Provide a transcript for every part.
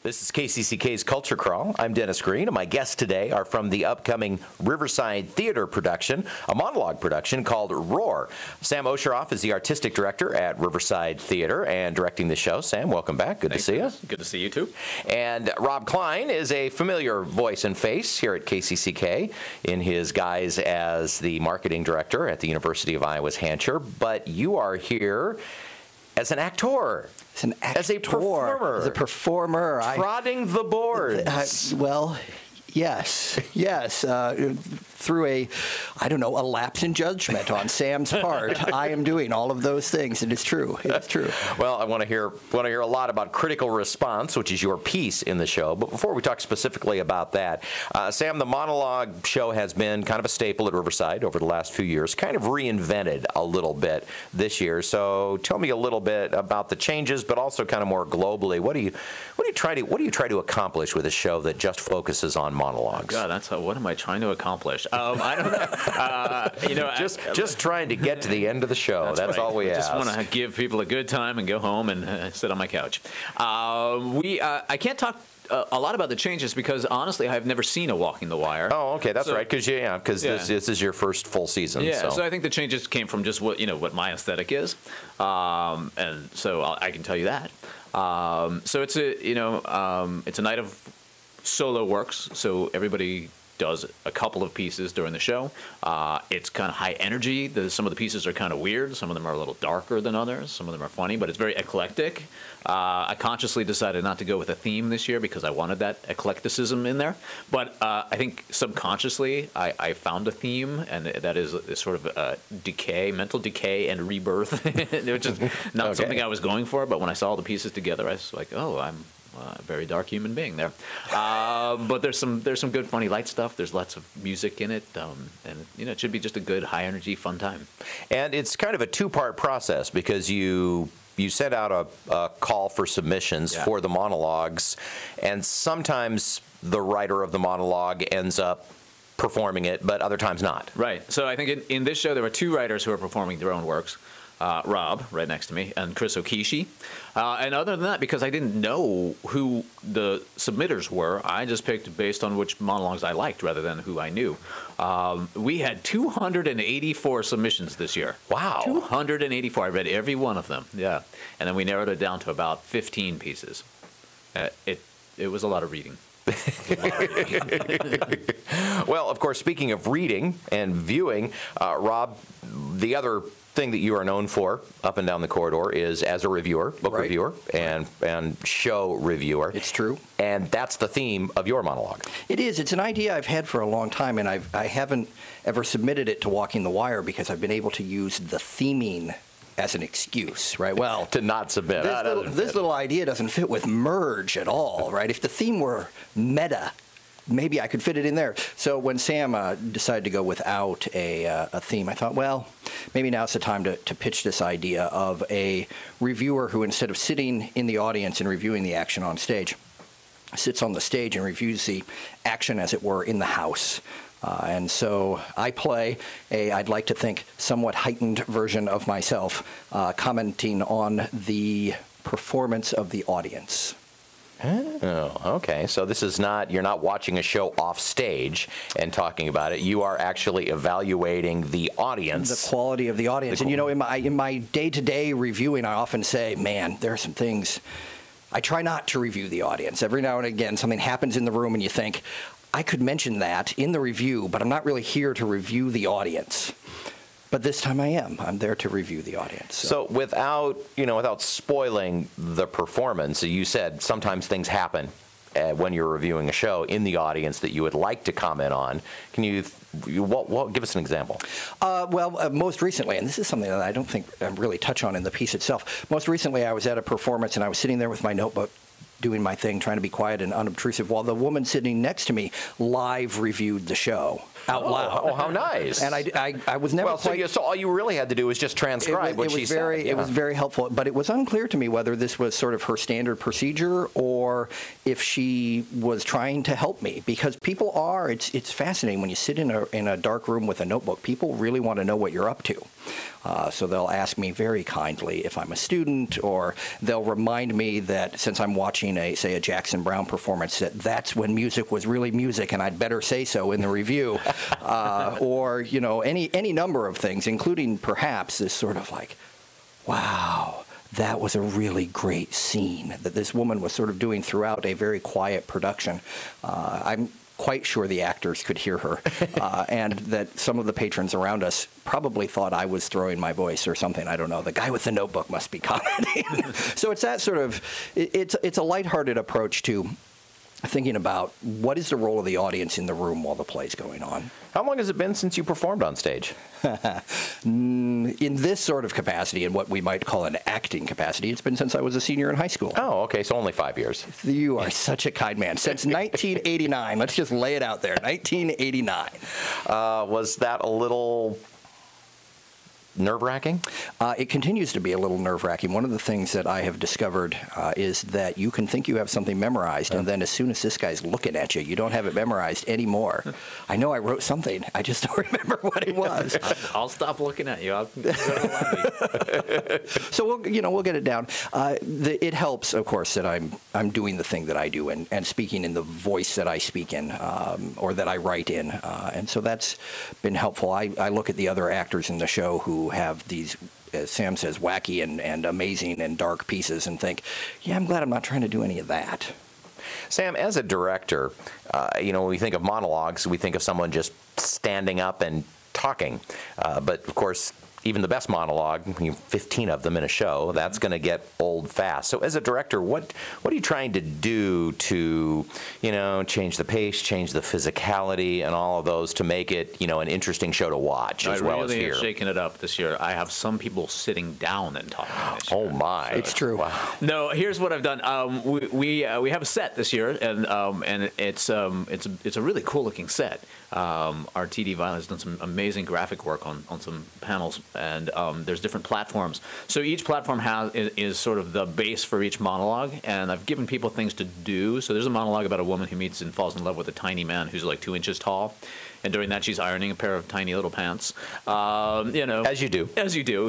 This is KCCK's Culture Crawl. I'm Dennis Green, and my guests today are from the upcoming Riverside Theatre production, a monologue production called Roar. Sam Osheroff is the artistic director at Riverside Theatre and directing the show. Sam, welcome back. Good to see you. Good to see you, too. And Rob Cline is a familiar voice and face here at KCCK in his guise as the marketing director at the University of Iowa's Hampshire. But you are here as an actor. As a performer. As a performer. Prodding the boards. Well, yes. Through a lapse in judgment on Sam's part, I am doing all of those things. It is true. It is true. Well, I want to hear a lot about critical response, which is your piece in the show. But before we talk specifically about that, Sam, the monologue show has been kind of a staple at Riverside over the last few years, kind of reinvented a little bit this year. So tell me a little bit about the changes, but also kind of more globally. What do you try to accomplish with a show that just focuses on monologues? Oh God, what am I trying to accomplish? I don't know. Just trying to get to the end of the show. That's right. All we ask. I just want to give people a good time and go home and sit on my couch. I can't talk a lot about the changes because honestly, I've never seen a Walking the Wire. Oh, okay, that's right. Because this is your first full season. Yeah. So I think the changes came from just what my aesthetic is, and so I can tell you that. So it's a night of solo works. So everybody does a couple of pieces during the show. It's kind of high energy. Some of the pieces are kind of weird. Some of them are a little darker than others. Some of them are funny, but it's very eclectic. I consciously decided not to go with a theme this year because I wanted that eclecticism in there. But I think subconsciously I found a theme, and that is sort of mental decay and rebirth, which is not something I was going for. But when I saw all the pieces together, I was like, oh, I'm a very dark human being there. But there's some good funny light stuff. There's lots of music in it, and it should be just a good high energy fun time. And it's kind of a two-part process because you sent out a call for submissions for the monologues, and sometimes the writer of the monologue ends up performing it, but other times not. Right. So I think in this show there were two writers who are performing their own works. Rob, right next to me, and Chris Okishi. And other than that, because I didn't know who the submitters were, I just picked based on which monologues I liked rather than who I knew. We had 284 submissions this year. Wow. 284. I read every one of them. Yeah. And then we narrowed it down to about 15 pieces. It was a lot of reading. Well, of course, speaking of reading and viewing, Rob, the other thing that you are known for up and down the corridor is as a reviewer, book reviewer, and show reviewer. It's true. And that's the theme of your monologue. It is. It's an idea I've had for a long time, and I haven't ever submitted it to Walking the Wire because I've been able to use the theming as an excuse, right? Well, to not submit. This little idea doesn't fit with Merge at all, right? If the theme were meta, maybe I could fit it in there. So when Sam decided to go without a theme, I thought, well, maybe now's the time to pitch this idea of a reviewer who, instead of sitting in the audience and reviewing the action on stage, sits on the stage and reviews the action, as it were, in the house. And so I play I'd like to think, somewhat heightened version of myself, commenting on the performance of the audience. Oh, okay. So this is you're not watching a show off stage and talking about it. You are actually evaluating the audience. The quality of the audience. And, in my day-to-day reviewing, I often say, man, there are some things. I try not to review the audience. Every now and again, something happens in the room and you think, I could mention that in the review, but I'm not really here to review the audience. But this time I am. I'm there to review the audience. So without spoiling the performance, you said sometimes things happen when you're reviewing a show in the audience that you would like to comment on. Can you give us an example? Most recently, and this is something that I don't think I really touch on in the piece itself. Most recently, I was at a performance and I was sitting there with my notebook, doing my thing, trying to be quiet and unobtrusive, while the woman sitting next to me live reviewed the show. out loud. Oh, how nice. And I was never quite... So all you really had to do was just transcribe what she said. It was very helpful, but it was unclear to me whether this was sort of her standard procedure or if she was trying to help me, because people are, it's fascinating when you sit in a dark room with a notebook, people really want to know what you're up to. So they'll ask me very kindly if I'm a student, or they'll remind me that since I'm watching a Jackson Browne performance, that's when music was really music, and I'd better say so in the review, or any number of things, including perhaps this sort of like, wow, that was a really great scene that this woman was sort of doing throughout a very quiet production. I'm quite sure the actors could hear her, and that some of the patrons around us probably thought I was throwing my voice or something. I don't know. The guy with the notebook must be commenting. So it's that sort of, it's a lighthearted approach to thinking about what is the role of the audience in the room while the play's going on. How long has it been since you performed on stage? In this sort of capacity, in what we might call an acting capacity, it's been since I was a senior in high school. Oh, okay, so only 5 years. You are such a kind man. Since 1989. Let's just lay it out there. 1989. Was that a little nerve-wracking? It continues to be a little nerve-wracking. One of the things that I have discovered is that you can think you have something memorized, and then as soon as this guy's looking at you, you don't have it memorized anymore. I know I wrote something. I just don't remember what it was. I'll stop looking at you. I'll go to the lobby. So we'll get it down. It helps, of course, that I'm doing the thing that I do and speaking in the voice that I speak in, or that I write in, and so that's been helpful. I look at the other actors in the show who have these, as Sam says, wacky and amazing and dark pieces, and think, yeah, I'm glad I'm not trying to do any of that. Sam, as a director, when we think of monologues, we think of someone just standing up and talking. But, of course, even the best monologue, 15 of them in a show, that's going to get old fast. So as a director, what are you trying to do to, change the pace, change the physicality and all of those to make it, an interesting show to watch as well as hear? I really am shaking it up this year. I have some people sitting down and talking this year. Oh, my. It's true. Wow. No, here's what I've done. We have a set this year, and it's a really cool looking set. Our TD Violet has done some amazing graphic work on some panels, and there's different platforms. So each platform is sort of the base for each monologue, and I've given people things to do. So there's a monologue about a woman who meets and falls in love with a tiny man who's like 2 inches tall. And during that, she's ironing a pair of tiny little pants. As you do. As you do,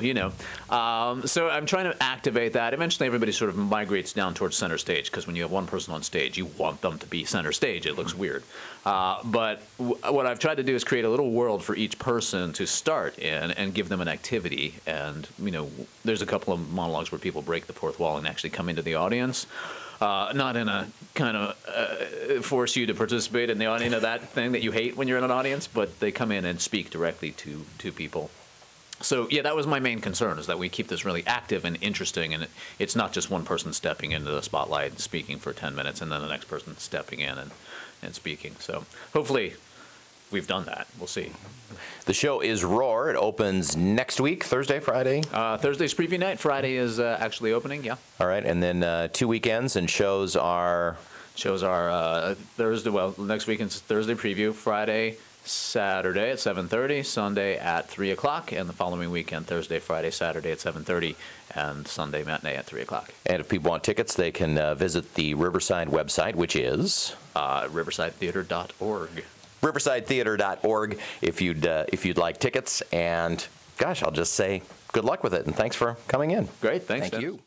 So I'm trying to activate that. Eventually, everybody sort of migrates down towards center stage, because when you have one person on stage, you want them to be center stage. It looks weird. But what I've tried to do is create a little world for each person to start in and give them an activity. And, there's a couple of monologues where people break the fourth wall and actually come into the audience. Not in a kind of force you to participate in the audience, that thing that you hate when you're in an audience, but they come in and speak directly to people. So, yeah, that was my main concern, is that we keep this really active and interesting, and it's not just one person stepping into the spotlight and speaking for 10 minutes and then the next person stepping in and speaking. So hopefully we've done that. We'll see. The show is Roar. It opens next week, Thursday, Friday? Thursday's preview night. Friday is actually opening, yeah. All right, and then 2 weekends, and shows are Thursday, next weekend's Thursday preview, Friday, Saturday at 7:30, Sunday at 3 o'clock, and the following weekend, Thursday, Friday, Saturday at 7:30, and Sunday matinee at 3 o'clock. And if people want tickets, they can visit the Riverside website, which is? Riversidetheatre.org. Riversidetheatre.org if you'd like tickets. And gosh, I'll just say good luck with it, and thanks for coming in. Great, thanks. Thank you.